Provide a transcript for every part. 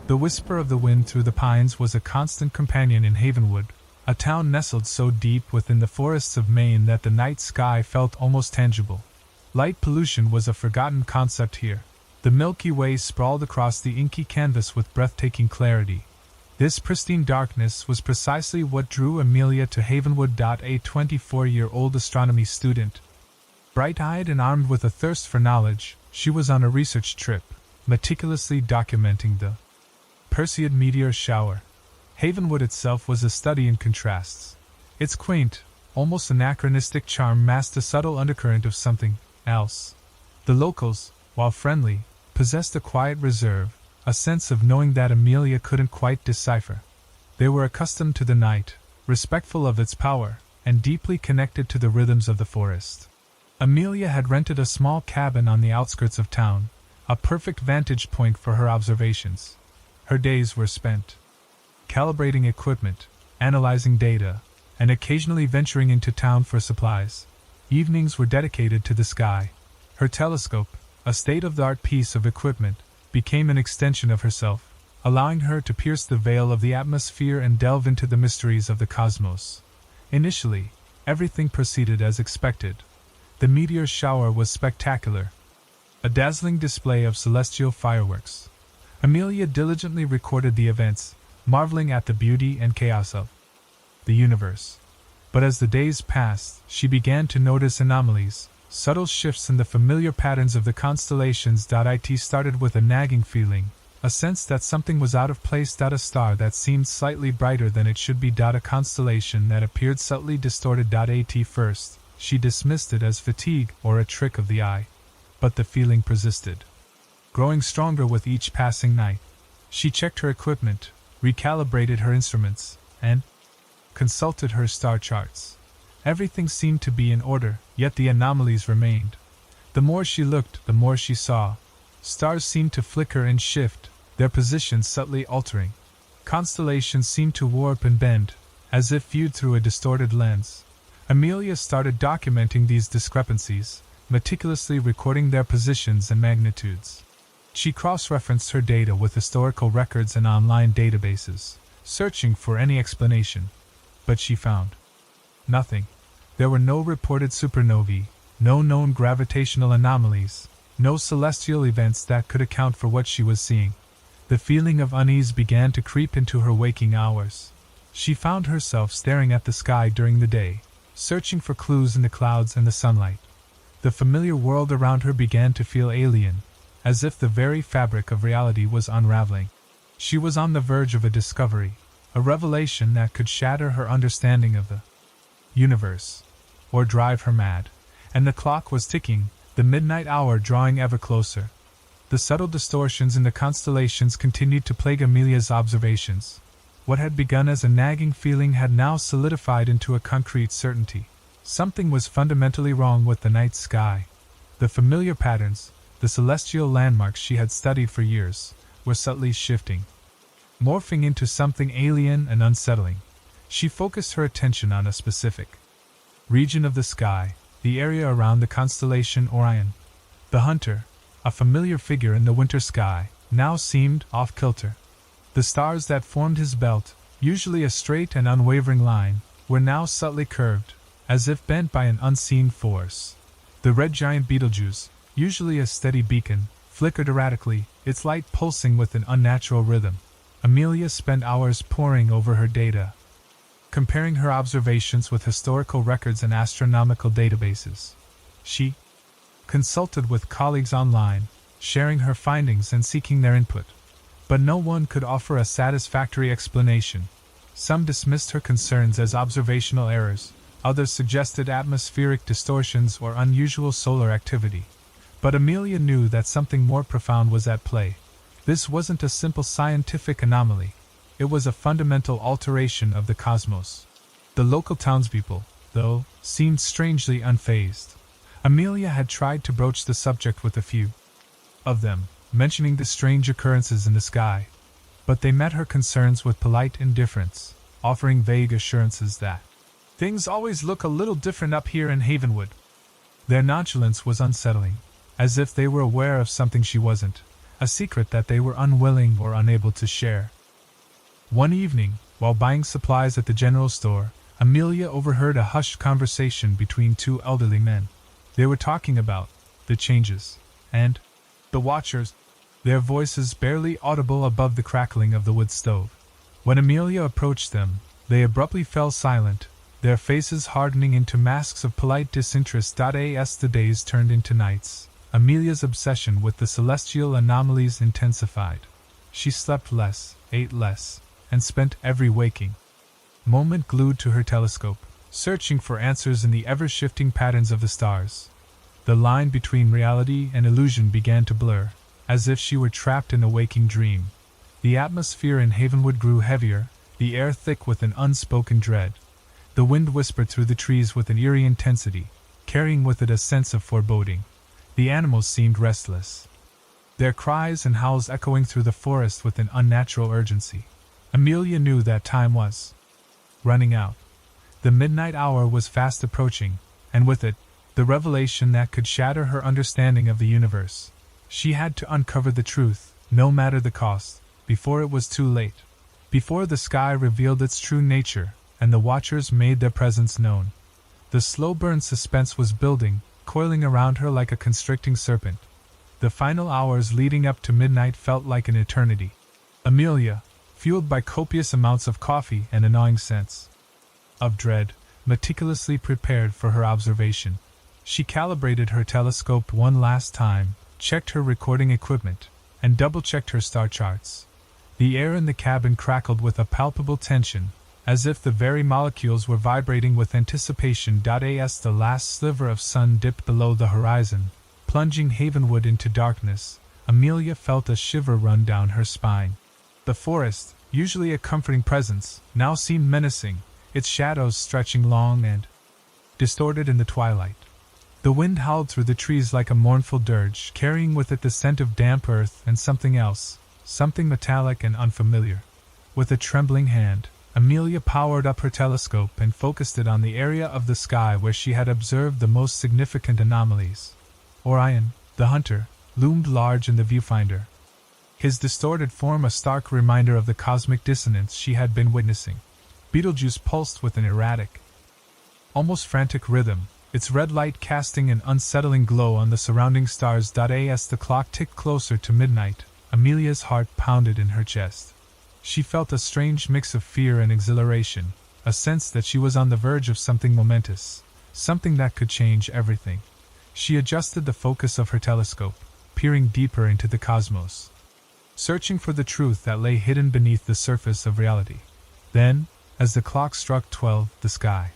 The whisper of the wind through the pines was a constant companion in Havenwood, a town nestled so deep within the forests of Maine that the night sky felt almost tangible. Light pollution was a forgotten concept here. The Milky Way sprawled across the inky canvas with breathtaking clarity. This pristine darkness was precisely what drew Amelia to Havenwood. A 24-year-old astronomy student. Bright-eyed and armed with a thirst for knowledge, she was on a research trip, meticulously documenting the Perseid meteor shower. Havenwood itself was a study in contrasts. Its quaint, almost anachronistic charm masked a subtle undercurrent of something else. The locals, while friendly, possessed a quiet reserve, a sense of knowing that Amelia couldn't quite decipher. They were accustomed to the night, respectful of its power, and deeply connected to the rhythms of the forest. Amelia had rented a small cabin on the outskirts of town, a perfect vantage point for her observations. Her days were spent calibrating equipment, analyzing data, and occasionally venturing into town for supplies. Evenings were dedicated to the sky. Her telescope, a state-of-the-art piece of equipment, became an extension of herself, allowing her to pierce the veil of the atmosphere and delve into the mysteries of the cosmos. Initially, everything proceeded as expected. The meteor shower was spectacular, a dazzling display of celestial fireworks. Amelia diligently recorded the events, marveling at the beauty and chaos of the universe. But as the days passed, she began to notice anomalies, subtle shifts in the familiar patterns of the constellations. It started with a nagging feeling, a sense that something was out of place. A star that seemed slightly brighter than it should be. A constellation that appeared subtly distorted. At first, she dismissed it as fatigue or a trick of the eye. But the feeling persisted, growing stronger with each passing night. She checked her equipment, recalibrated her instruments, and consulted her star charts. Everything seemed to be in order, yet the anomalies remained. The more she looked, the more she saw. Stars seemed to flicker and shift, their positions subtly altering. Constellations seemed to warp and bend, as if viewed through a distorted lens. Amelia started documenting these discrepancies, meticulously recording their positions and magnitudes. She cross-referenced her data with historical records and online databases, searching for any explanation. But she found nothing. There were no reported supernovae, no known gravitational anomalies, no celestial events that could account for what she was seeing. The feeling of unease began to creep into her waking hours. She found herself staring at the sky during the day, searching for clues in the clouds and the sunlight. The familiar world around her began to feel alien, as if the very fabric of reality was unraveling. She was on the verge of a discovery, a revelation that could shatter her understanding of the universe, or drive her mad. And the clock was ticking, the midnight hour drawing ever closer. The subtle distortions in the constellations continued to plague Amelia's observations. What had begun as a nagging feeling had now solidified into a concrete certainty. Something was fundamentally wrong with the night sky. The familiar patterns, the celestial landmarks she had studied for years, were subtly shifting, morphing into something alien and unsettling. She focused her attention on a specific region of the sky, the area around the constellation Orion. The hunter, a familiar figure in the winter sky, now seemed off-kilter. The stars that formed his belt, usually a straight and unwavering line, were now subtly curved, as if bent by an unseen force. The red giant Betelgeuse, usually a steady beacon, flickered erratically, its light pulsing with an unnatural rhythm. Amelia spent hours poring over her data, comparing her observations with historical records and astronomical databases. She consulted with colleagues online, sharing her findings and seeking their input. But no one could offer a satisfactory explanation. Some dismissed her concerns as observational errors, others suggested atmospheric distortions or unusual solar activity. But Amelia knew that something more profound was at play. This wasn't a simple scientific anomaly. It was a fundamental alteration of the cosmos. The local townspeople, though, seemed strangely unfazed. Amelia had tried to broach the subject with a few of them, mentioning the strange occurrences in the sky. But they met her concerns with polite indifference, offering vague assurances that things always look a little different up here in Havenwood. Their nonchalance was unsettling, as if they were aware of something she wasn't. a secret that they were unwilling or unable to share. One evening, while buying supplies at the general store, Amelia overheard a hushed conversation between two elderly men. They were talking about the changes and the Watchers, their voices barely audible above the crackling of the wood stove. When Amelia approached them, they abruptly fell silent, their faces hardening into masks of polite disinterest. As the days turned into nights, Amelia's obsession with the celestial anomalies intensified. She slept less, ate less, and spent every waking moment glued to her telescope, searching for answers in the ever-shifting patterns of the stars. The line between reality and illusion began to blur, as if she were trapped in a waking dream. The atmosphere in Havenwood grew heavier, the air thick with an unspoken dread. The wind whispered through the trees with an eerie intensity, carrying with it a sense of foreboding. The animals seemed restless, their cries and howls echoing through the forest with an unnatural urgency. Amelia knew that time was running out. The midnight hour was fast approaching, and with it, the revelation that could shatter her understanding of the universe. She had to uncover the truth, no matter the cost, before it was too late. Before the sky revealed its true nature, and the Watchers made their presence known. The slow-burn suspense was building, coiling around her like a constricting serpent. The final hours leading up to midnight felt like an eternity. Amelia, fueled by copious amounts of coffee and a gnawing sense of dread, meticulously prepared for her observation. She calibrated her telescope one last time, checked her recording equipment, and double-checked her star charts. The air in the cabin crackled with a palpable tension, as if the very molecules were vibrating with anticipation. As the last sliver of sun dipped below the horizon, plunging Havenwood into darkness, Amelia felt a shiver run down her spine. The forest, usually a comforting presence, now seemed menacing, its shadows stretching long and distorted in the twilight. The wind howled through the trees like a mournful dirge, carrying with it the scent of damp earth and something else, something metallic and unfamiliar. With a trembling hand, Amelia powered up her telescope and focused it on the area of the sky where she had observed the most significant anomalies. Orion, the hunter, loomed large in the viewfinder, his distorted form a stark reminder of the cosmic dissonance she had been witnessing. Betelgeuse pulsed with an erratic, almost frantic rhythm, its red light casting an unsettling glow on the surrounding stars. As the clock ticked closer to midnight, Amelia's heart pounded in her chest. She felt a strange mix of fear and exhilaration, a sense that she was on the verge of something momentous, something that could change everything. She adjusted the focus of her telescope, peering deeper into the cosmos, searching for the truth that lay hidden beneath the surface of reality. Then, as the clock struck 12, the sky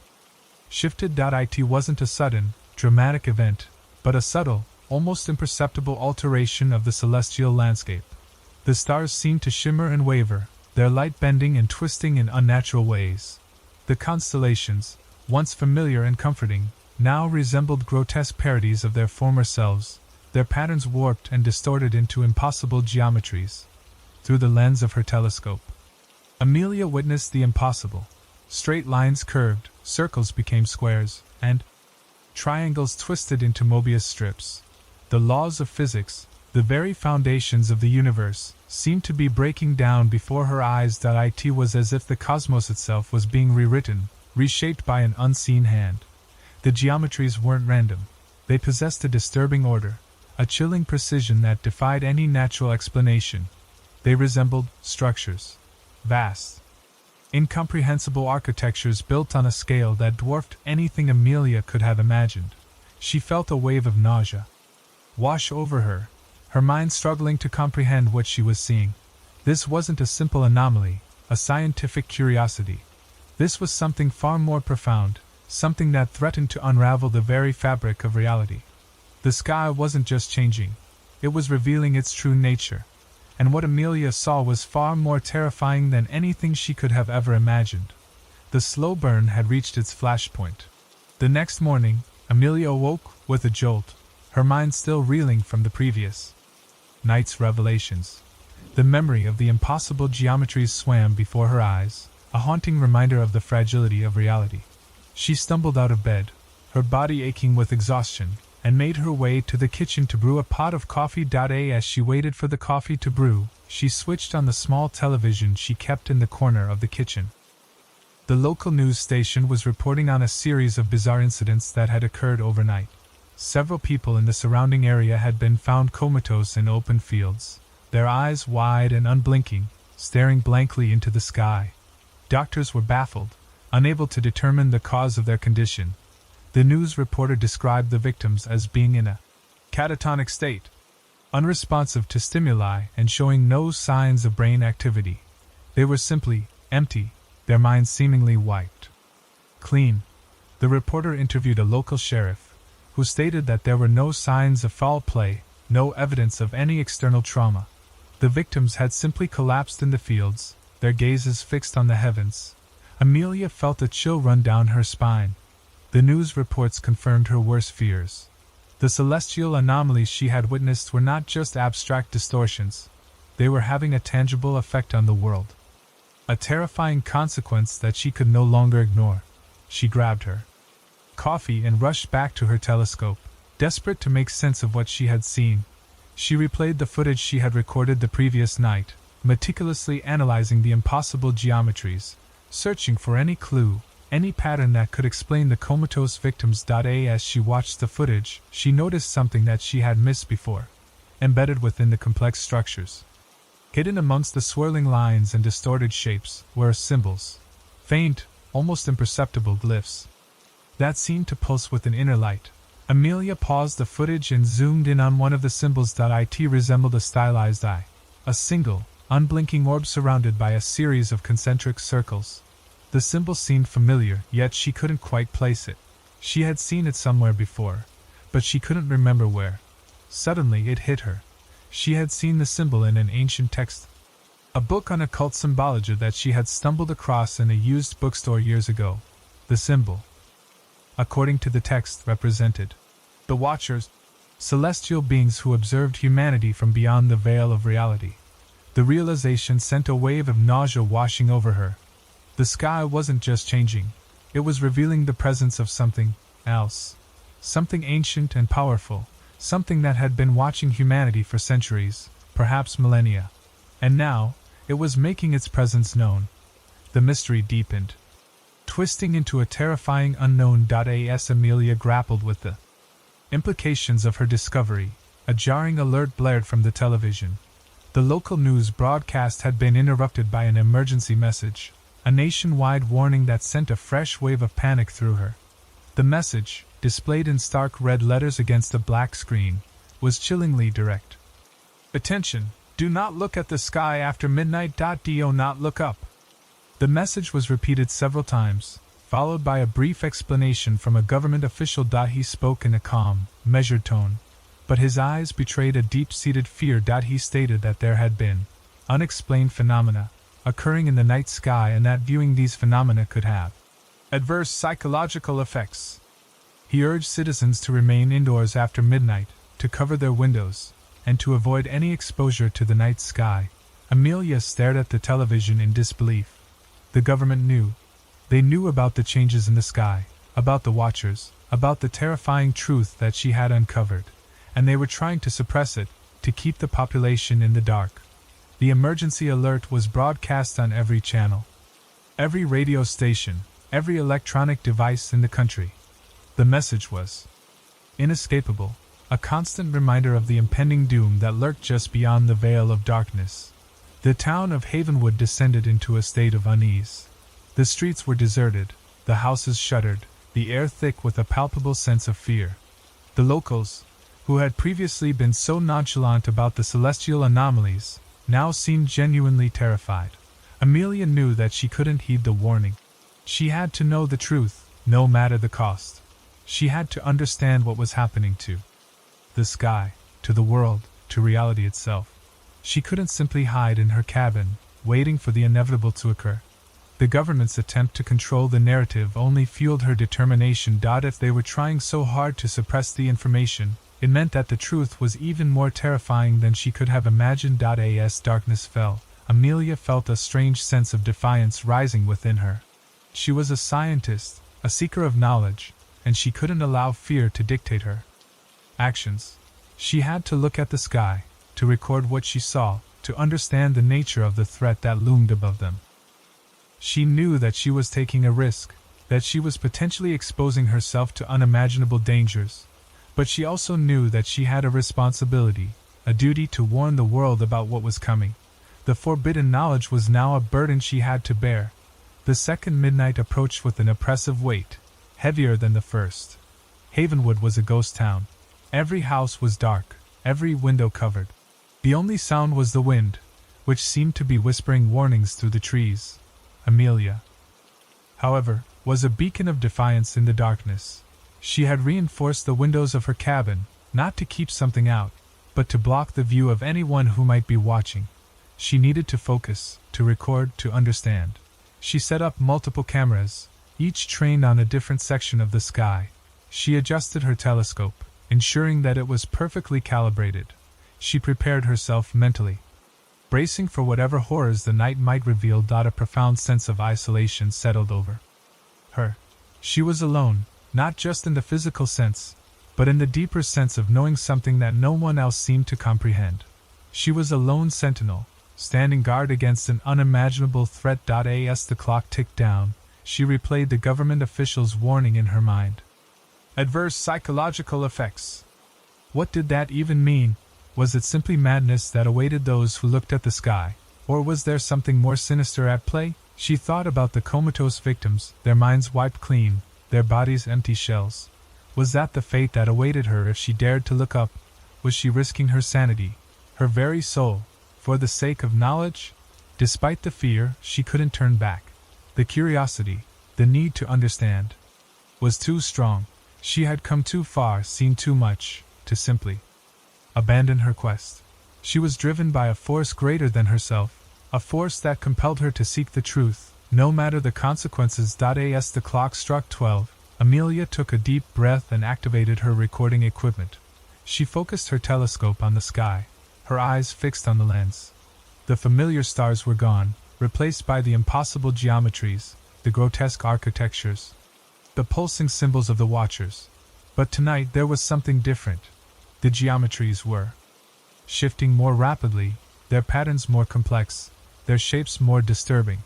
shifted. It wasn't a sudden, dramatic event, but a subtle, almost imperceptible alteration of the celestial landscape. The stars seemed to shimmer and waver, their light bending and twisting in unnatural ways. The constellations, once familiar and comforting, now resembled grotesque parodies of their former selves, their patterns warped and distorted into impossible geometries. Through the lens of her telescope, Amelia witnessed the impossible. Straight lines curved, circles became squares, and triangles twisted into Mobius strips. The laws of physics, the very foundations of the universe, seemed to be breaking down before her eyes. It was as if the cosmos itself was being rewritten, reshaped by an unseen hand. The geometries weren't random. They possessed a disturbing order, a chilling precision that defied any natural explanation. They resembled structures, vast, incomprehensible architectures built on a scale that dwarfed anything Amelia could have imagined. She felt a wave of nausea wash over her, her mind struggling to comprehend what she was seeing. This wasn't a simple anomaly, a scientific curiosity. This was something far more profound, something that threatened to unravel the very fabric of reality. The sky wasn't just changing, it was revealing its true nature, and what Amelia saw was far more terrifying than anything she could have ever imagined. The slow burn had reached its flashpoint. The next morning, Amelia awoke with a jolt, her mind still reeling from the previous night's revelations. The memory of the impossible geometries swam before her eyes, a haunting reminder of the fragility of reality. She stumbled out of bed, her body aching with exhaustion, and made her way to the kitchen to brew a pot of coffee. As she waited for the coffee to brew, she switched on the small television she kept in the corner of the kitchen. The local news station was reporting on a series of bizarre incidents that had occurred overnight. Several people in the surrounding area had been found comatose in open fields, their eyes wide and unblinking, staring blankly into the sky. Doctors were baffled, unable to determine the cause of their condition. The news reporter described the victims as being in a catatonic state, unresponsive to stimuli and showing no signs of brain activity. They were simply empty, their minds seemingly wiped clean. The reporter interviewed a local sheriff, who stated that there were no signs of foul play, no evidence of any external trauma. The victims had simply collapsed in the fields, their gazes fixed on the heavens. Amelia felt a chill run down her spine. The news reports confirmed her worst fears. The celestial anomalies she had witnessed were not just abstract distortions. They were having a tangible effect on the world. A terrifying consequence that she could no longer ignore. She grabbed her coffee and rushed back to her telescope, desperate to make sense of what she had seen. She replayed the footage she had recorded the previous night, meticulously analyzing the impossible geometries, searching for any clue, any pattern that could explain the comatose victims. As she watched the footage, she noticed something that she had missed before. Embedded within the complex structures, hidden amongst the swirling lines and distorted shapes, were symbols. Faint, almost imperceptible glyphs that seemed to pulse with an inner light. Amelia paused the footage and zoomed in on one of the symbols. It resembled a stylized eye, a single, unblinking orb surrounded by a series of concentric circles. The symbol seemed familiar, yet she couldn't quite place it. She had seen it somewhere before, but she couldn't remember where. Suddenly it hit her. She had seen the symbol in an ancient text, a book on occult symbology that she had stumbled across in a used bookstore years ago. The symbol, according to the text, represented the Watchers, celestial beings who observed humanity from beyond the veil of reality. The realization sent a wave of nausea washing over her. The sky wasn't just changing, it was revealing the presence of something else. Something ancient and powerful, something that had been watching humanity for centuries, perhaps millennia. And now, it was making its presence known. The mystery deepened, twisting into a terrifying unknown. As Amelia grappled with the implications of her discovery, a jarring alert blared from the television. The local news broadcast had been interrupted by an emergency message, a nationwide warning that sent a fresh wave of panic through her. The message, displayed in stark red letters against a black screen, was chillingly direct. Attention, do not look at the sky after midnight. Do not look up. The message was repeated several times, followed by a brief explanation from a government official. He spoke in a calm, measured tone, but his eyes betrayed a deep-seated fear. He stated that there had been unexplained phenomena occurring in the night sky and that viewing these phenomena could have adverse psychological effects. He urged citizens to remain indoors after midnight, to cover their windows, and to avoid any exposure to the night sky. Amelia stared at the television in disbelief. The government knew. They knew about the changes in the sky, about the Watchers, about the terrifying truth that she had uncovered, and they were trying to suppress it, to keep the population in the dark. The emergency alert was broadcast on every channel, every radio station, every electronic device in the country. The message was inescapable, a constant reminder of the impending doom that lurked just beyond the veil of darkness. The town of Havenwood descended into a state of unease. The streets were deserted, the houses shuttered, the air thick with a palpable sense of fear. The locals, who had previously been so nonchalant about the celestial anomalies, now seemed genuinely terrified. Amelia knew that she couldn't heed the warning. She had to know the truth, no matter the cost. She had to understand what was happening to the sky, to the world, to reality itself. She couldn't simply hide in her cabin, waiting for the inevitable to occur. The government's attempt to control the narrative only fueled her determination. If they were trying so hard to suppress the information, it meant that the truth was even more terrifying than she could have imagined. As darkness fell, Amelia felt a strange sense of defiance rising within her. She was a scientist, a seeker of knowledge, and she couldn't allow fear to dictate her. actions. She had to look at the sky, to record what she saw, to understand the nature of the threat that loomed above them. She knew that she was taking a risk, that she was potentially exposing herself to unimaginable dangers, but she also knew that she had a responsibility, a duty to warn the world about what was coming. The forbidden knowledge was now a burden she had to bear. The second midnight approached with an oppressive weight, heavier than the first. Havenwood was a ghost town. Every house was dark, every window covered. The only sound was the wind, which seemed to be whispering warnings through the trees. Amelia, however, was a beacon of defiance in the darkness. She had reinforced the windows of her cabin, not to keep something out, but to block the view of anyone who might be watching. She needed to focus, to record, to understand. She set up multiple cameras, each trained on a different section of the sky. She adjusted her telescope, ensuring that it was perfectly calibrated. She prepared herself mentally, bracing for whatever horrors the night might reveal. A profound sense of isolation settled over her. She was alone, not just in the physical sense, but in the deeper sense of knowing something that no one else seemed to comprehend. She was a lone sentinel, standing guard against an unimaginable threat. As the clock ticked down, she replayed the government official's warning in her mind. Adverse psychological effects. What did that even mean? Was it simply madness that awaited those who looked at the sky, or was there something more sinister at play? She thought about the comatose victims, their minds wiped clean, their bodies empty shells. Was that the fate that awaited her if she dared to look up? Was she risking her sanity, her very soul, for the sake of knowledge? Despite the fear, she couldn't turn back. The curiosity, the need to understand, was too strong. She had come too far, seen too much, to simply abandon her quest. She was driven by a force greater than herself, a force that compelled her to seek the truth, no matter the consequences. As the clock struck 12, Amelia took a deep breath and activated her recording equipment. She focused her telescope on the sky, her eyes fixed on the lens. The familiar stars were gone, replaced by the impossible geometries, the grotesque architectures, the pulsing symbols of the watchers. But tonight there was something different. The geometries were shifting more rapidly, their patterns more complex, their shapes more disturbing.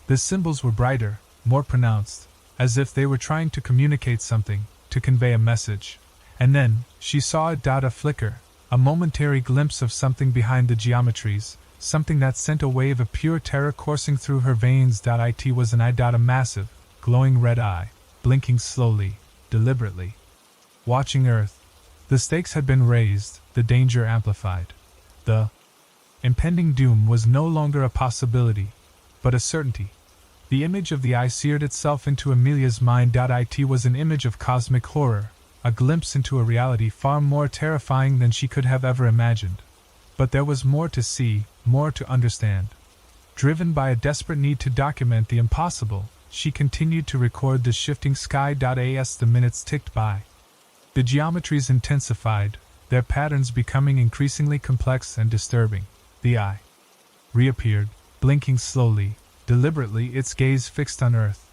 The symbols were brighter, more pronounced, as if they were trying to communicate something, to convey a message. And then, she saw a flicker, a momentary glimpse of something behind the geometries, something that sent a wave of pure terror coursing through her veins. It was an eye. A massive, glowing red eye, blinking slowly, deliberately, watching Earth. The stakes had been raised, the danger amplified. The impending doom was no longer a possibility, but a certainty. The image of the eye seared itself into Amelia's mind. It was an image of cosmic horror, a glimpse into a reality far more terrifying than she could have ever imagined. But there was more to see, more to understand. Driven by a desperate need to document the impossible, she continued to record the shifting sky. As the minutes ticked by, the geometries intensified, their patterns becoming increasingly complex and disturbing. The eye reappeared, blinking slowly, deliberately, its gaze fixed on Earth.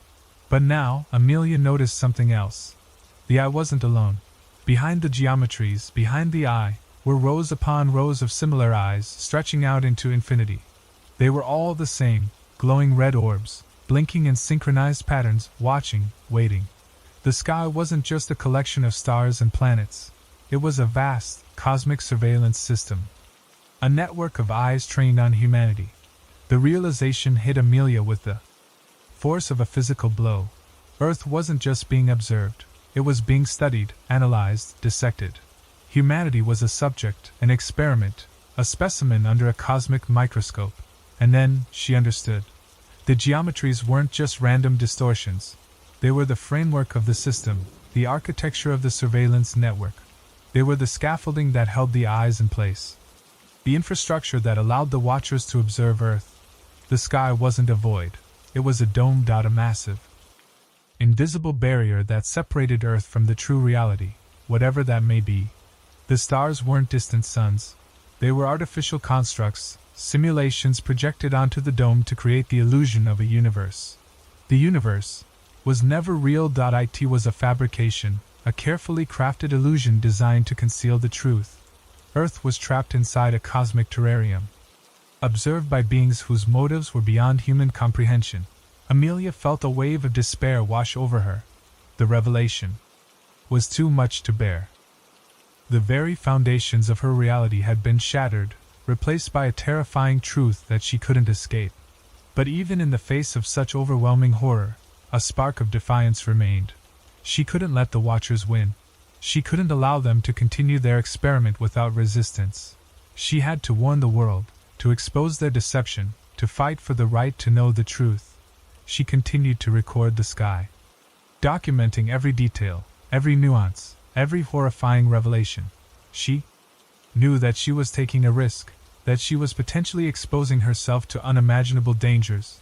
But now, Amelia noticed something else. The eye wasn't alone. Behind the geometries, behind the eye, were rows upon rows of similar eyes stretching out into infinity. They were all the same, glowing red orbs, blinking in synchronized patterns, watching, waiting. The sky wasn't just a collection of stars and planets. It was a vast, cosmic surveillance system. A network of eyes trained on humanity. The realization hit Amelia with the force of a physical blow. Earth wasn't just being observed. It was being studied, analyzed, dissected. Humanity was a subject, an experiment, a specimen under a cosmic microscope. And then, she understood. The geometries weren't just random distortions. They were the framework of the system, the architecture of the surveillance network. They were the scaffolding that held the eyes in place. The infrastructure that allowed the watchers to observe Earth. The sky wasn't a void. It was a dome. A massive, invisible barrier that separated Earth from the true reality, whatever that may be. The stars weren't distant suns. They were artificial constructs, simulations projected onto the dome to create the illusion of a universe. The universe was never real. It was a fabrication, a carefully crafted illusion designed to conceal the truth. Earth was trapped inside a cosmic terrarium, observed by beings whose motives were beyond human comprehension. Amelia felt a wave of despair wash over her. The revelation was too much to bear. The very foundations of her reality had been shattered, replaced by a terrifying truth that she couldn't escape. But even in the face of such overwhelming horror, a spark of defiance remained. She couldn't let the Watchers win. She couldn't allow them to continue their experiment without resistance. She had to warn the world, to expose their deception, to fight for the right to know the truth. She continued to record the sky, documenting every detail, every nuance, every horrifying revelation. She knew that she was taking a risk, that she was potentially exposing herself to unimaginable dangers.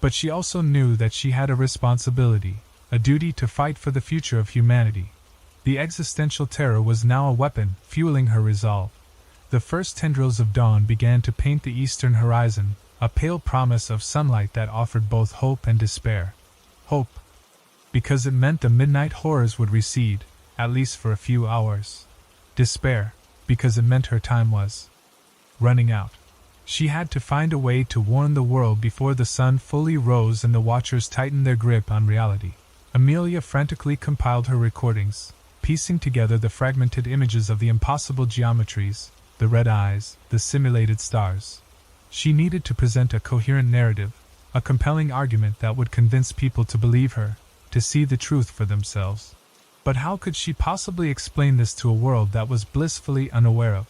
But she also knew that she had a responsibility, a duty to fight for the future of humanity. The existential terror was now a weapon, fueling her resolve. The first tendrils of dawn began to paint the eastern horizon, a pale promise of sunlight that offered both hope and despair. Hope, because it meant the midnight horrors would recede, at least for a few hours. Despair, because it meant her time was running out. She had to find a way to warn the world before the sun fully rose and the Watchers tightened their grip on reality. Amelia frantically compiled her recordings, piecing together the fragmented images of the impossible geometries, the red eyes, the simulated stars. She needed to present a coherent narrative, a compelling argument that would convince people to believe her, to see the truth for themselves. But how could she possibly explain this to a world that was blissfully unaware of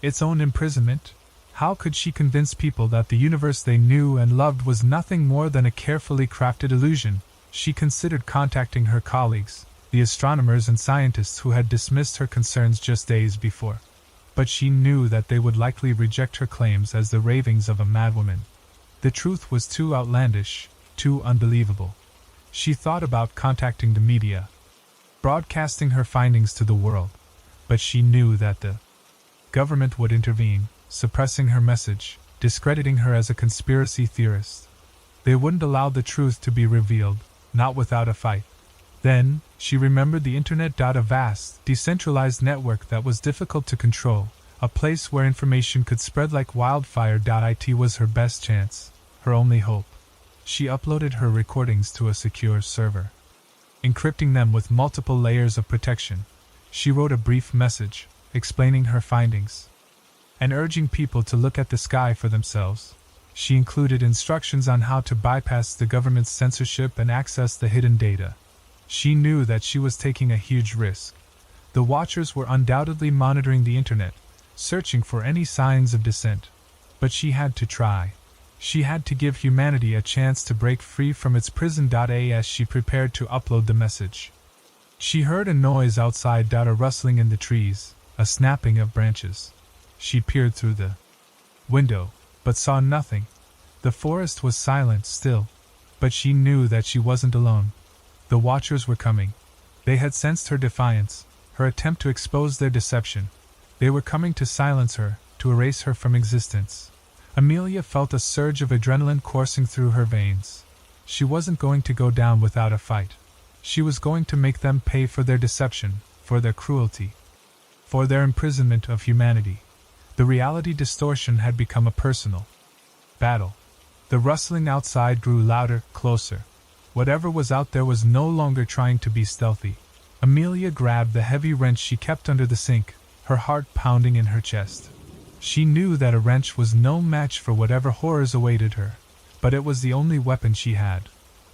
its own imprisonment? How could she convince people that the universe they knew and loved was nothing more than a carefully crafted illusion? She considered contacting her colleagues, the astronomers and scientists who had dismissed her concerns just days before. But she knew that they would likely reject her claims as the ravings of a madwoman. The truth was too outlandish, too unbelievable. She thought about contacting the media, broadcasting her findings to the world, but she knew that the government would intervene, suppressing her message, discrediting her as a conspiracy theorist. They wouldn't allow the truth to be revealed, not without a fight. Then, she remembered the internet. A vast, decentralized network that was difficult to control, a place where information could spread like wildfire. It was her best chance, her only hope. She uploaded her recordings to a secure server, encrypting them with multiple layers of protection. She wrote a brief message, explaining her findings, and urging people to look at the sky for themselves. She included instructions on how to bypass the government's censorship and access the hidden data. She knew that she was taking a huge risk. The Watchers were undoubtedly monitoring the internet, searching for any signs of dissent. But she had to try. She had to give humanity a chance to break free from its prison. As she prepared to upload the message, she heard a noise outside. A rustling in the trees, a snapping of branches. She peered through the window, but saw nothing. The forest was silent still, but she knew that she wasn't alone. The Watchers were coming. They had sensed her defiance, her attempt to expose their deception. They were coming to silence her, to erase her from existence. Amelia felt a surge of adrenaline coursing through her veins. She wasn't going to go down without a fight. She was going to make them pay for their deception, for their cruelty, for their imprisonment of humanity. The reality distortion had become a personal battle. The rustling outside grew louder, closer. Whatever was out there was no longer trying to be stealthy. Amelia grabbed the heavy wrench she kept under the sink, her heart pounding in her chest. She knew that a wrench was no match for whatever horrors awaited her, but it was the only weapon she had.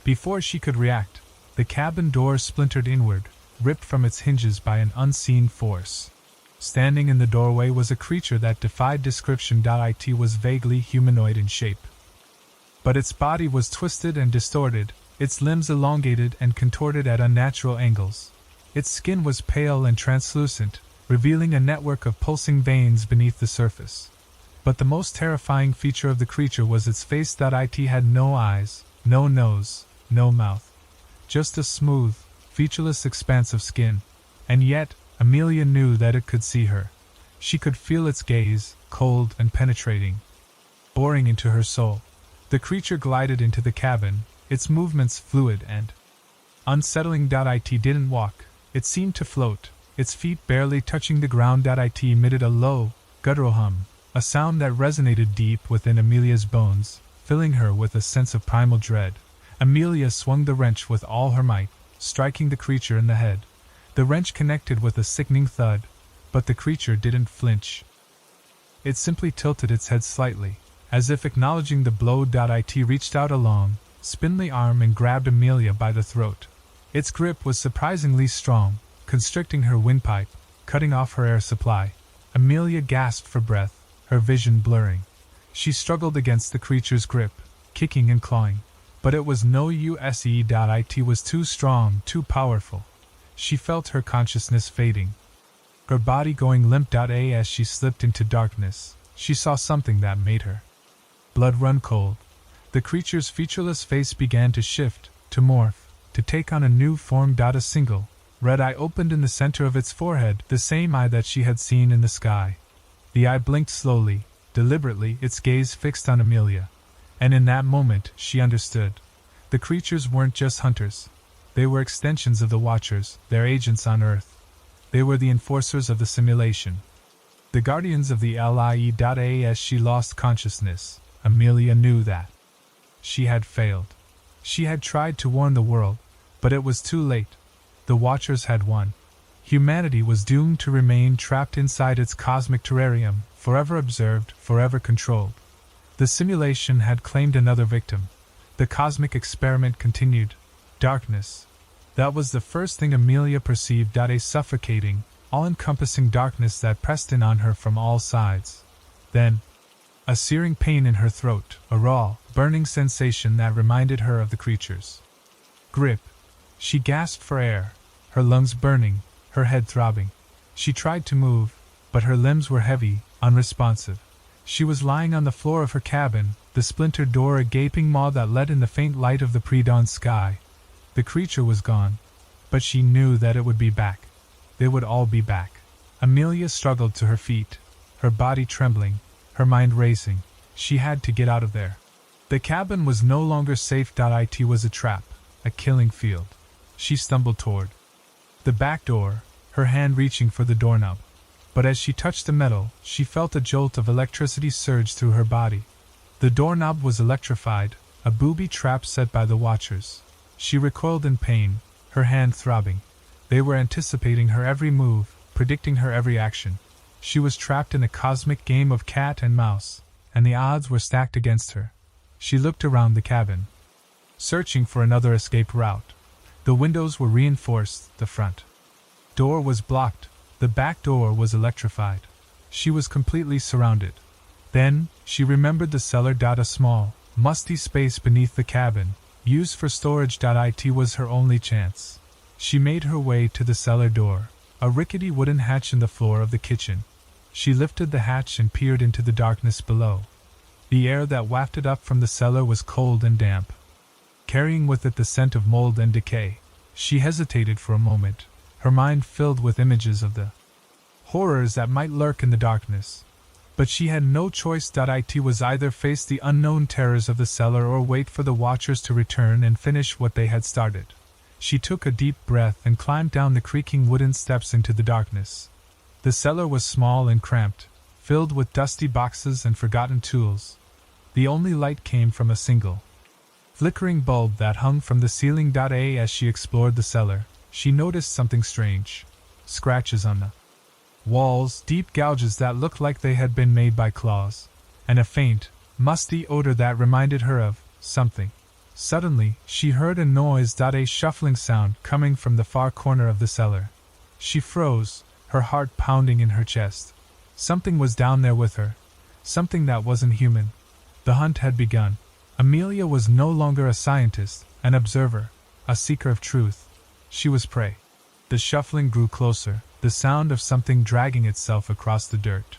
Before she could react, the cabin door splintered inward, ripped from its hinges by an unseen force. Standing in the doorway was a creature that defied description. It was vaguely humanoid in shape, but its body was twisted and distorted, its limbs elongated and contorted at unnatural angles. Its skin was pale and translucent, revealing a network of pulsing veins beneath the surface. But the most terrifying feature of the creature was its face. It had no eyes, no nose, no mouth. Just a smooth, featureless expanse of skin. And yet, Amelia knew that it could see her. She could feel its gaze, cold and penetrating, boring into her soul. The creature glided into the cabin, its movements fluid and unsettling. It didn't walk, It seemed to float, its feet barely touching the ground. It emitted a low, guttural hum, a sound that resonated deep within Amelia's bones, filling her with a sense of primal dread. Amelia swung the wrench with all her might, striking the creature in the head. The wrench connected with a sickening thud, but the creature didn't flinch. It simply tilted its head slightly, as if acknowledging the blow. It reached out a long, spindly arm and grabbed Amelia by the throat. Its grip was surprisingly strong, constricting her windpipe, cutting off her air supply. Amelia gasped for breath, her vision blurring. She struggled against the creature's grip, kicking and clawing, but it was no use. It was too strong, too powerful. She felt her consciousness fading, her body going limp. As she slipped into darkness, she saw something that made her blood run cold. The creature's featureless face began to shift, to morph, to take on a new form. A single, red eye opened in the center of its forehead, the same eye that she had seen in the sky. The eye blinked slowly, deliberately, its gaze fixed on Amelia. And in that moment, she understood. The creatures weren't just hunters. They were extensions of the Watchers, their agents on Earth. They were the enforcers of the simulation, the guardians of the LIE. As she lost consciousness, Amelia knew that she had failed. She had tried to warn the world, but it was too late. The Watchers had won. Humanity was doomed to remain trapped inside its cosmic terrarium, forever observed, forever controlled. The simulation had claimed another victim. The cosmic experiment continued. Darkness. That was the first thing Amelia perceived. A suffocating, all-encompassing darkness that pressed in on her from all sides. Then, a searing pain in her throat, a raw, burning sensation that reminded her of the creature's grip. She gasped for air, her lungs burning, her head throbbing. She tried to move, but her limbs were heavy, unresponsive. She was lying on the floor of her cabin, the splintered door a gaping maw that let in the faint light of the pre-dawn sky. The creature was gone, but she knew that it would be back. They would all be back. Amelia struggled to her feet, her body trembling, her mind racing. She had to get out of there. The cabin was no longer safe. It was a trap, a killing field. She stumbled toward the back door, her hand reaching for the doorknob. But as she touched the metal, she felt a jolt of electricity surge through her body. The doorknob was electrified, a booby trap set by the Watchers. She recoiled in pain, her hand throbbing. They were anticipating her every move, predicting her every action. She was trapped in a cosmic game of cat and mouse, and the odds were stacked against her. She looked around the cabin, searching for another escape route. The windows were reinforced, the front door was blocked, the back door was electrified. She was completely surrounded. Then, she remembered the cellar. A small, musty space beneath the cabin, used for storage. It was her only chance. She made her way to the cellar door, a rickety wooden hatch in the floor of the kitchen. She lifted the hatch and peered into the darkness below. The air that wafted up from the cellar was cold and damp, carrying with it the scent of mold and decay. She hesitated for a moment, her mind filled with images of the horrors that might lurk in the darkness. But she had no choice. It was either face the unknown terrors of the cellar or wait for the Watchers to return and finish what they had started. She took a deep breath and climbed down the creaking wooden steps into the darkness. The cellar was small and cramped, filled with dusty boxes and forgotten tools. The only light came from a single, flickering bulb that hung from the ceiling. As she explored the cellar, she noticed something strange. Scratches on the walls, deep gouges that looked like they had been made by claws, and a faint, musty odor that reminded her of something. Suddenly, she heard a noise. A shuffling sound coming from the far corner of the cellar. She froze, her heart pounding in her chest. Something was down there with her. Something that wasn't human. The hunt had begun. Amelia was no longer a scientist, an observer, a seeker of truth. She was prey. The shuffling grew closer, the sound of something dragging itself across the dirt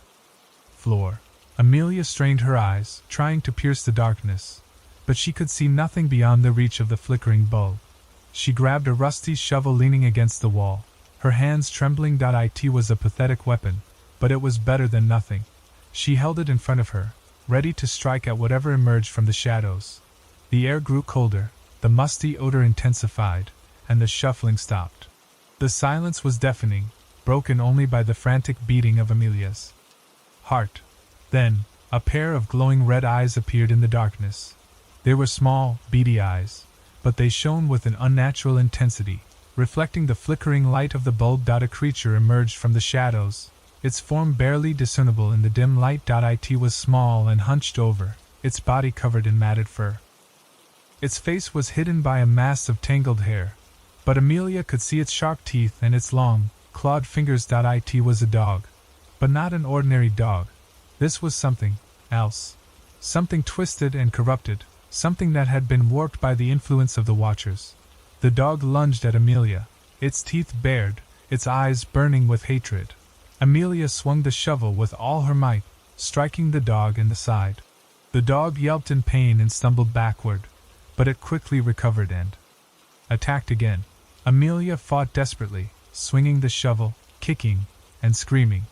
floor. Amelia strained her eyes, trying to pierce the darkness, but she could see nothing beyond the reach of the flickering bulb. She grabbed a rusty shovel leaning against the wall, her hands trembling. It was a pathetic weapon, but it was better than nothing. She held it in front of her, ready to strike at whatever emerged from the shadows. The air grew colder, the musty odor intensified, and the shuffling stopped. The silence was deafening, broken only by the frantic beating of Amelia's heart. Then, a pair of glowing red eyes appeared in the darkness. They were small, beady eyes, but they shone with an unnatural intensity, reflecting the flickering light of the bulb. A creature emerged from the shadows, its form barely discernible in the dim light. It was small and hunched over, its body covered in matted fur. Its face was hidden by a mass of tangled hair, but Amelia could see its sharp teeth and its long, clawed fingers. It was a dog, but not an ordinary dog. This was something else. Something twisted and corrupted, something that had been warped by the influence of the Watchers. The dog lunged at Amelia, its teeth bared, its eyes burning with hatred. Amelia swung the shovel with all her might, striking the dog in the side. The dog yelped in pain and stumbled backward, but it quickly recovered and attacked again. Amelia fought desperately, swinging the shovel, kicking, and screaming.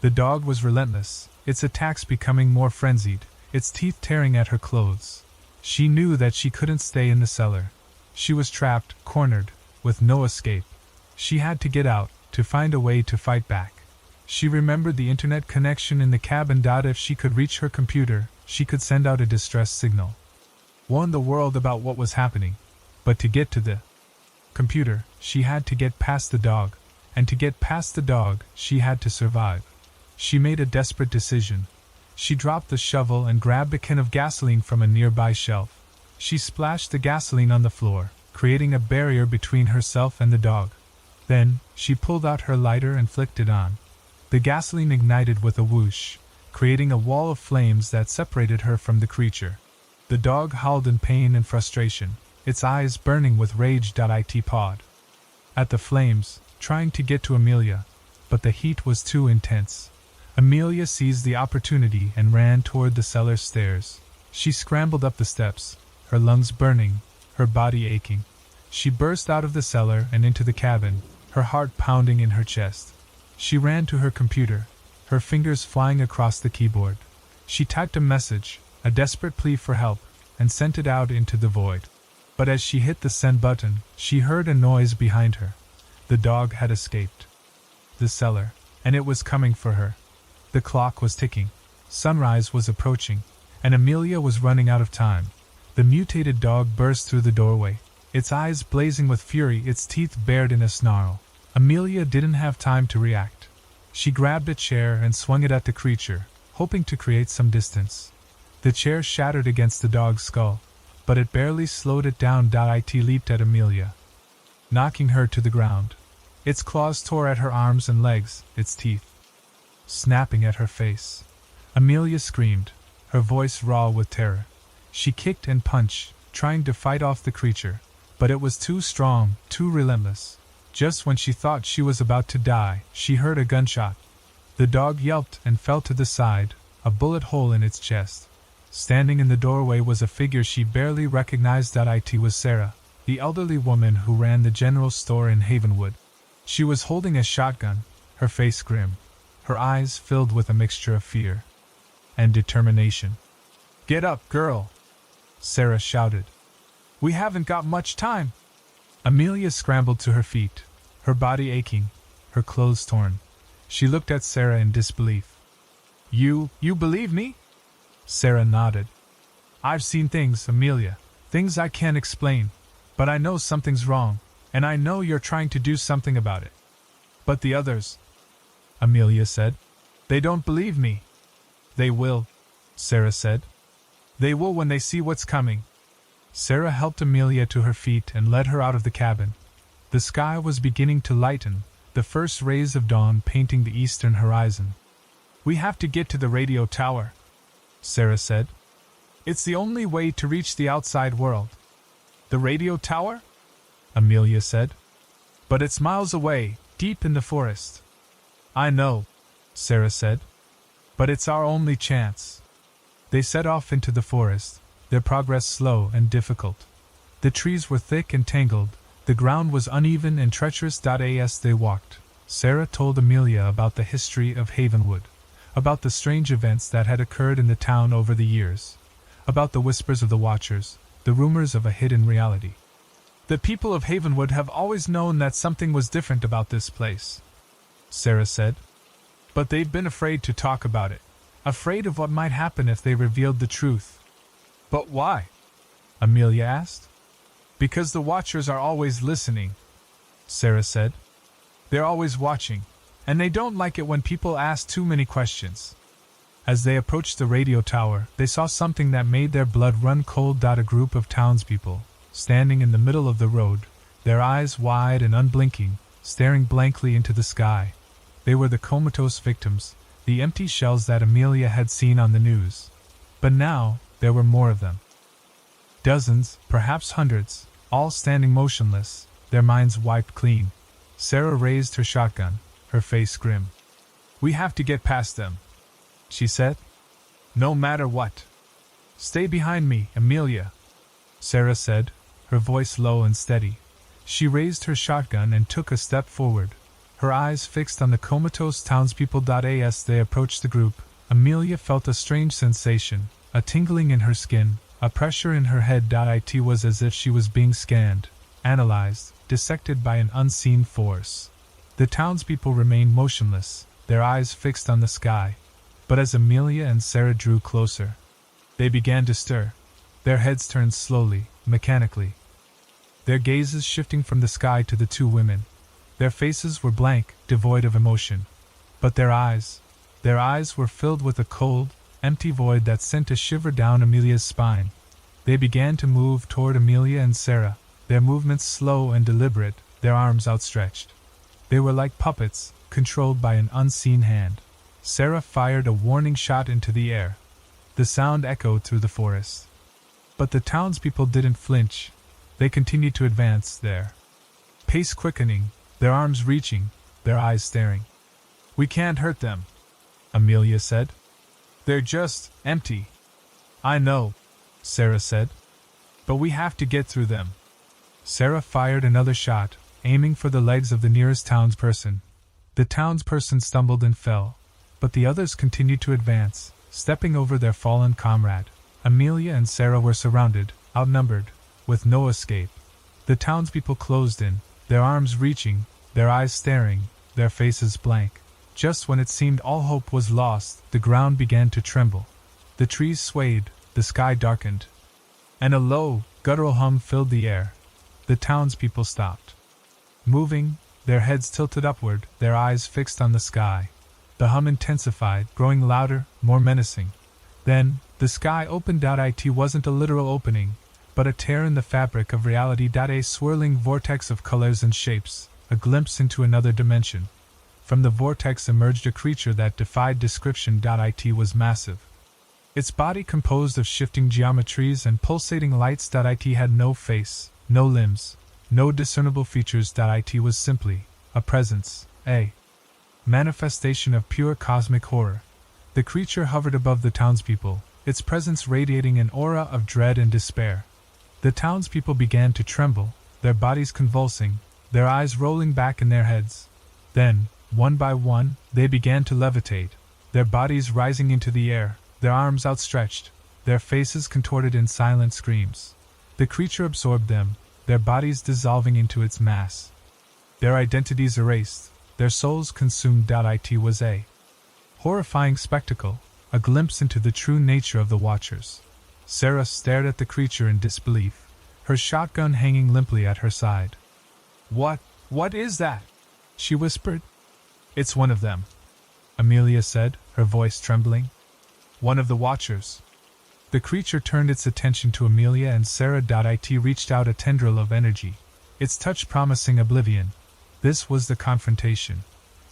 The dog was relentless, its attacks becoming more frenzied, its teeth tearing at her clothes. She knew that she couldn't stay in the cellar. She was trapped, cornered, with no escape. She had to get out, to find a way to fight back. She remembered the internet connection in the cabin. If she could reach her computer, she could send out a distress signal, warn the world about what was happening. But to get to the computer, she had to get past the dog, and to get past the dog, she had to survive. She made a desperate decision. She dropped the shovel and grabbed a can of gasoline from a nearby shelf. She splashed the gasoline on the floor, creating a barrier between herself and the dog. Then, she pulled out her lighter and flicked it on. The gasoline ignited with a whoosh, creating a wall of flames that separated her from the creature. The dog howled in pain and frustration, its eyes burning with rage. It pawed at the flames, trying to get to Amelia, but the heat was too intense. Amelia seized the opportunity and ran toward the cellar stairs. She scrambled up the steps, her lungs burning, her body aching. She burst out of the cellar and into the cabin, her heart pounding in her chest. She ran to her computer, her fingers flying across the keyboard. She typed a message, a desperate plea for help, and sent it out into the void. But as she hit the send button, she heard a noise behind her. The dog had escaped the cellar, and it was coming for her. The clock was ticking. Sunrise was approaching, and Amelia was running out of time. The mutated dog burst through the doorway, its eyes blazing with fury, its teeth bared in a snarl. Amelia didn't have time to react. She grabbed a chair and swung it at the creature, hoping to create some distance. The chair shattered against the dog's skull, but it barely slowed it down. It leaped at Amelia, knocking her to the ground. Its claws tore at her arms and legs, its teeth snapping at her face. Amelia screamed, her voice raw with terror. She kicked and punched, trying to fight off the creature, but it was too strong, too relentless. Just when she thought she was about to die, she heard a gunshot. The dog yelped and fell to the side, a bullet hole in its chest. Standing in the doorway was a figure she barely recognized. It was Sarah, the elderly woman who ran the general store in Havenwood. She was holding a shotgun, her face grim, her eyes filled with a mixture of fear and determination. "Get up, girl!" Sarah shouted. "We haven't got much time." Amelia scrambled to her feet, her body aching, her clothes torn. She looked at Sarah in disbelief. You believe me?" Sarah nodded. "I've seen things, Amelia, things I can't explain, but I know something's wrong, and I know you're trying to do something about it. But the others," Amelia said, "they don't believe me." "They will," Sarah said. "They will when they see what's coming." Sarah helped Amelia to her feet and led her out of the cabin. The sky was beginning to lighten, the first rays of dawn painting the eastern horizon. "We have to get to the radio tower," Sarah said. "It's the only way to reach the outside world." "The radio tower?" Amelia said. "But it's miles away, deep in the forest." "I know," Sarah said. "But it's our only chance." They set off into the forest, their progress slow and difficult. The trees were thick and tangled, the ground was uneven and treacherous. As they walked, Sarah told Amelia about the history of Havenwood, about the strange events that had occurred in the town over the years, about the whispers of the Watchers, the rumors of a hidden reality. The people of Havenwood have always known that something was different about this place, Sarah said. But they've been afraid to talk about it, afraid of what might happen if they revealed the truth. But why? Amelia asked. Because the Watchers are always listening, Sarah said. They're always watching, and they don't like it when people ask too many questions. As they approached the radio tower, they saw something that made their blood run cold. A group of townspeople, standing in the middle of the road, their eyes wide and unblinking, staring blankly into the sky. They were the comatose victims, the empty shells that Amelia had seen on the news. But now, there were more of them. Dozens, perhaps hundreds, all standing motionless, their minds wiped clean. Sarah raised her shotgun, her face grim. "We have to get past them," she said. "No matter what." "Stay behind me, Amelia," Sarah said, her voice low and steady. She raised her shotgun and took a step forward, her eyes fixed on the comatose townspeople. As they approached the group, Amelia felt a strange sensation, a tingling in her skin, a pressure in her head. It was as if she was being scanned, analyzed, dissected by an unseen force. The townspeople remained motionless, their eyes fixed on the sky. But as Amelia and Sarah drew closer, they began to stir. Their heads turned slowly, mechanically, their gazes shifting from the sky to the two women. Their faces were blank, devoid of emotion. But their eyes were filled with a cold, empty void that sent a shiver down Amelia's spine. They began to move toward Amelia and Sarah, their movements slow and deliberate, their arms outstretched. They were like puppets, controlled by an unseen hand. Sarah fired a warning shot into the air. The sound echoed through the forest. But the townspeople didn't flinch. They continued to advance, their pace quickening, their arms reaching, their eyes staring. "We can't hurt them," Amelia said. "They're just empty." "I know," Sarah said. "But we have to get through them." Sarah fired another shot, aiming for the legs of the nearest townsperson. The townsperson stumbled and fell, but the others continued to advance, stepping over their fallen comrade. Amelia and Sarah were surrounded, outnumbered, with no escape. The townspeople closed in, their arms reaching, their eyes staring, their faces blank. Just when it seemed all hope was lost, the ground began to tremble. The trees swayed, the sky darkened, and a low, guttural hum filled the air. The townspeople stopped moving, their heads tilted upward, their eyes fixed on the sky. The hum intensified, growing louder, more menacing. Then, the sky opened. It wasn't a literal opening, but a tear in the fabric of reality. A swirling vortex of colors and shapes, a glimpse into another dimension. From the vortex emerged a creature that defied description. It was massive. Its body composed of shifting geometries and pulsating lights. It had no face, no limbs, no discernible features. It was simply a presence, a manifestation of pure cosmic horror. The creature hovered above the townspeople, its presence radiating an aura of dread and despair. The townspeople began to tremble, their bodies convulsing, their eyes rolling back in their heads. Then, one by one, they began to levitate, their bodies rising into the air, their arms outstretched, their faces contorted in silent screams. The creature absorbed them, their bodies dissolving into its mass. Their identities erased, their souls consumed. It was a horrifying spectacle, a glimpse into the true nature of the Watchers. Sarah stared at the creature in disbelief, her shotgun hanging limply at her side. What is that?" she whispered. "It's one of them," Amelia said, her voice trembling. "One of the Watchers." The creature turned its attention to Amelia and Sarah. It reached out a tendril of energy, its touch promising oblivion. This was the confrontation.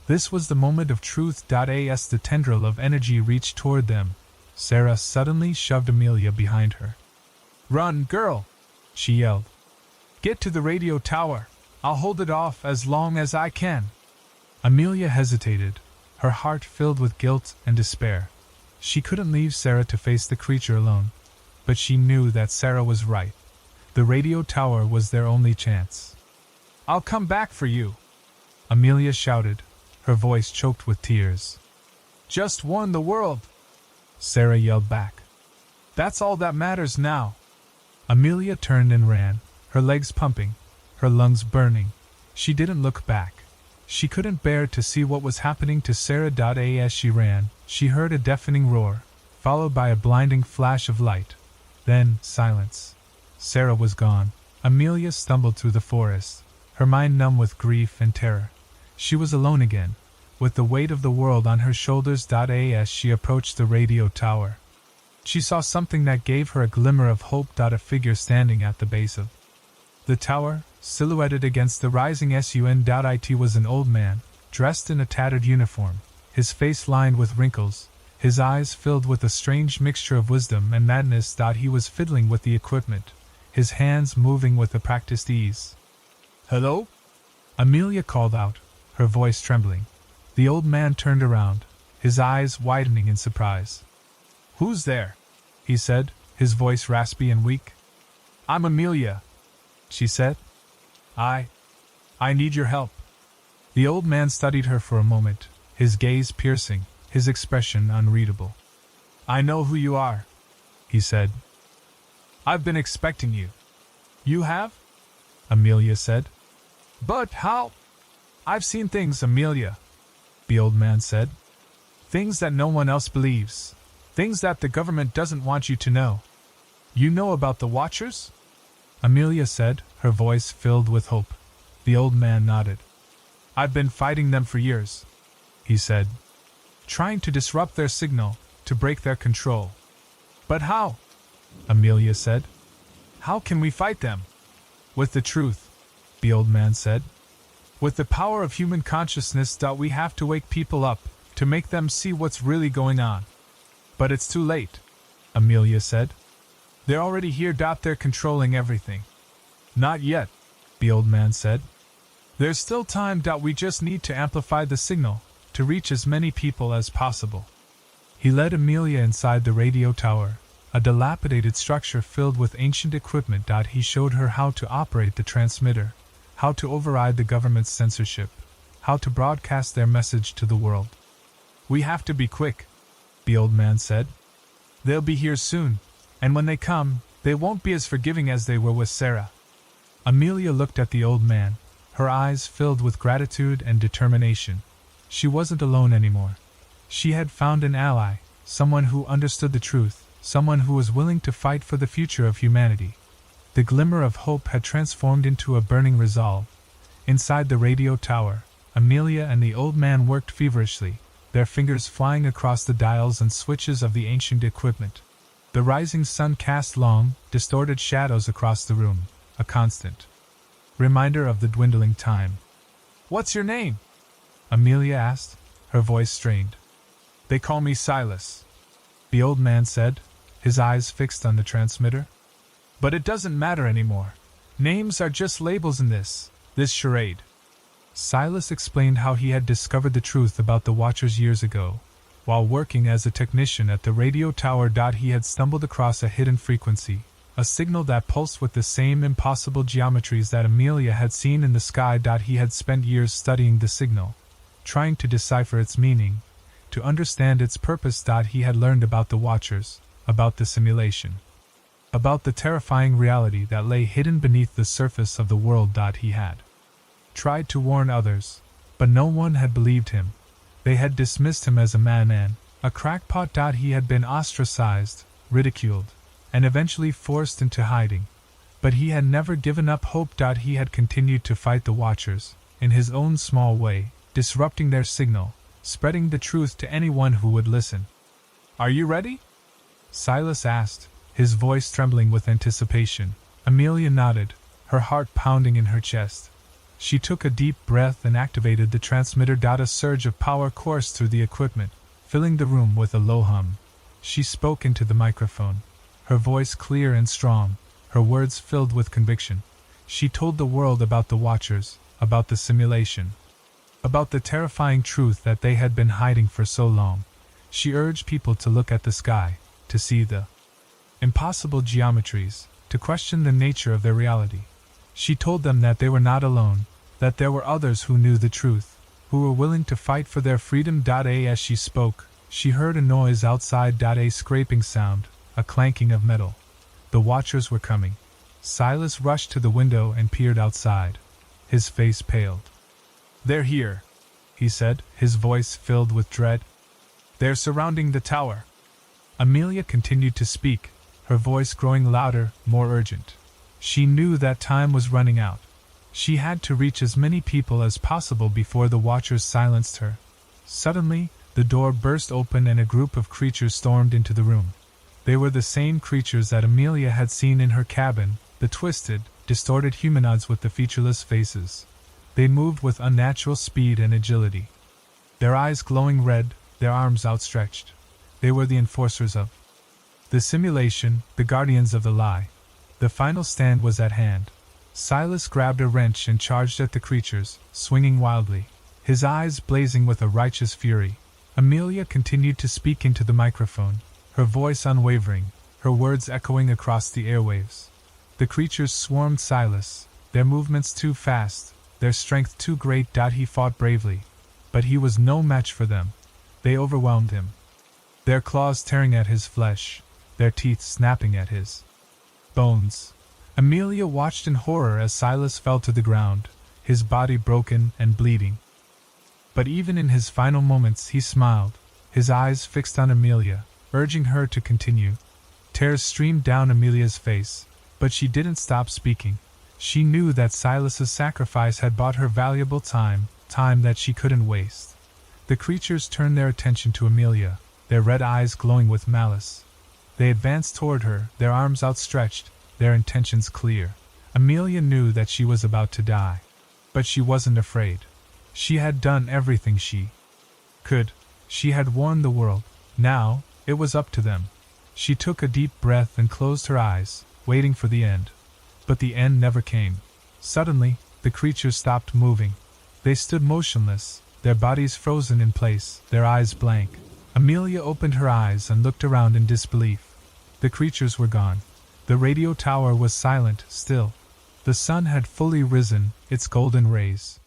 This was the moment of truth. As the tendril of energy reached toward them, Sarah suddenly shoved Amelia behind her. "Run, girl!" she yelled. "Get to the radio tower. I'll hold it off as long as I can." Amelia hesitated, her heart filled with guilt and despair. She couldn't leave Sarah to face the creature alone, but she knew that Sarah was right. The radio tower was their only chance. "I'll come back for you," Amelia shouted, her voice choked with tears. "Just warn the world," Sarah yelled back. "That's all that matters now." Amelia turned and ran, her legs pumping, her lungs burning. She didn't look back. She couldn't bear to see what was happening to Sarah. As she ran, she heard a deafening roar, followed by a blinding flash of light. Then, silence. Sarah was gone. Amelia stumbled through the forest, her mind numb with grief and terror. She was alone again, with the weight of the world on her shoulders. As she approached the radio tower, she saw something that gave her a glimmer of hope. A figure standing at the base of the tower, silhouetted against the rising sun. It was an old man, dressed in a tattered uniform, his face lined with wrinkles, his eyes filled with a strange mixture of wisdom and madness. He was fiddling with the equipment, his hands moving with a practiced ease. "Hello?" Amelia called out, her voice trembling. The old man turned around, his eyes widening in surprise. "Who's there?" he said, his voice raspy and weak. "I'm Amelia," she said. I need your help." The old man studied her for a moment, his gaze piercing, his expression unreadable. "I know who you are," he said. "I've been expecting you." "You have?" Amelia said. "But how?" "I've seen things, Amelia," the old man said. "Things that no one else believes. Things that the government doesn't want you to know." "You know about the Watchers?" Amelia said, her voice filled with hope. The old man nodded. "I've been fighting them for years," he said. "Trying to disrupt their signal, to break their control." "But how?" Amelia said. "How can we fight them?" "With the truth," the old man said. "With the power of human consciousness. We have to wake people up, to make them see what's really going on." "But it's too late," Amelia said. "They're already here. They're controlling everything." "Not yet," the old man said. "There's still time. We just need to amplify the signal, to reach as many people as possible." He led Amelia inside the radio tower, a dilapidated structure filled with ancient equipment. He showed her how to operate the transmitter, how to override the government's censorship, how to broadcast their message to the world. "We have to be quick," the old man said. "They'll be here soon, and when they come, they won't be as forgiving as they were with Sarah." Amelia looked at the old man, her eyes filled with gratitude and determination. She wasn't alone anymore. She had found an ally, someone who understood the truth, someone who was willing to fight for the future of humanity. The glimmer of hope had transformed into a burning resolve. Inside the radio tower, Amelia and the old man worked feverishly, their fingers flying across the dials and switches of the ancient equipment. The rising sun cast long, distorted shadows across the room, a constant reminder of the dwindling time. "What's your name?" Amelia asked, her voice strained. "They call me Silas," the old man said, his eyes fixed on the transmitter. "But it doesn't matter anymore. Names are just labels in this charade." Silas explained how he had discovered the truth about the Watchers years ago. While working as a technician at the radio tower. He had stumbled across a hidden frequency, a signal that pulsed with the same impossible geometries that Amelia had seen in the sky. He had spent years studying the signal, trying to decipher its meaning, to understand its purpose. He had learned about the Watchers, about the simulation, about the terrifying reality that lay hidden beneath the surface of the world. He had tried to warn others, but no one had believed him. They had dismissed him as a madman, a crackpot. He had been ostracized, ridiculed, and eventually forced into hiding. But he had never given up hope. He had continued to fight the Watchers, in his own small way, disrupting their signal, spreading the truth to anyone who would listen. "Are you ready?" Silas asked, his voice trembling with anticipation. Amelia nodded, her heart pounding in her chest. She took a deep breath and activated the transmitter. A surge of power coursed through the equipment, filling the room with a low hum. She spoke into the microphone, her voice clear and strong, her words filled with conviction. She told the world about the Watchers, about the simulation, about the terrifying truth that they had been hiding for so long. She urged people to look at the sky, to see the impossible geometries, to question the nature of their reality. She told them that they were not alone, that there were others who knew the truth, who were willing to fight for their freedom. As she spoke, she heard a noise outside. A scraping sound, a clanking of metal. The Watchers were coming. Silas rushed to the window and peered outside. His face paled. "They're here," he said, his voice filled with dread. "They're surrounding the tower." Amelia continued to speak, her voice growing louder, more urgent. She knew that time was running out. She had to reach as many people as possible before the watchers silenced her. Suddenly, the door burst open and a group of creatures stormed into the room. They were the same creatures that Amelia had seen in her cabin, the twisted, distorted humanoids with the featureless faces. They moved with unnatural speed and agility. Their eyes glowing red, their arms outstretched. They were the enforcers of the simulation, the guardians of the lie. The final stand was at hand. Silas grabbed a wrench and charged at the creatures, swinging wildly, his eyes blazing with a righteous fury. Amelia continued to speak into the microphone, her voice unwavering, her words echoing across the airwaves. The creatures swarmed Silas, their movements too fast, their strength too great. He fought bravely, but he was no match for them. They overwhelmed him, their claws tearing at his flesh, their teeth snapping at his bones. Amelia watched in horror as Silas fell to the ground, his body broken and bleeding. But even in his final moments he smiled, his eyes fixed on Amelia, urging her to continue. Tears streamed down Amelia's face, but she didn't stop speaking. She knew that Silas's sacrifice had bought her valuable time, time that she couldn't waste. The creatures turned their attention to Amelia, their red eyes glowing with malice. They advanced toward her, their arms outstretched, their intentions clear. Amelia knew that she was about to die. But she wasn't afraid. She had done everything she could. She had warned the world. Now, it was up to them. She took a deep breath and closed her eyes, waiting for the end. But the end never came. Suddenly, the creatures stopped moving. They stood motionless, their bodies frozen in place, their eyes blank. Amelia opened her eyes and looked around in disbelief. The creatures were gone. The radio tower was silent, still. The sun had fully risen, its golden rays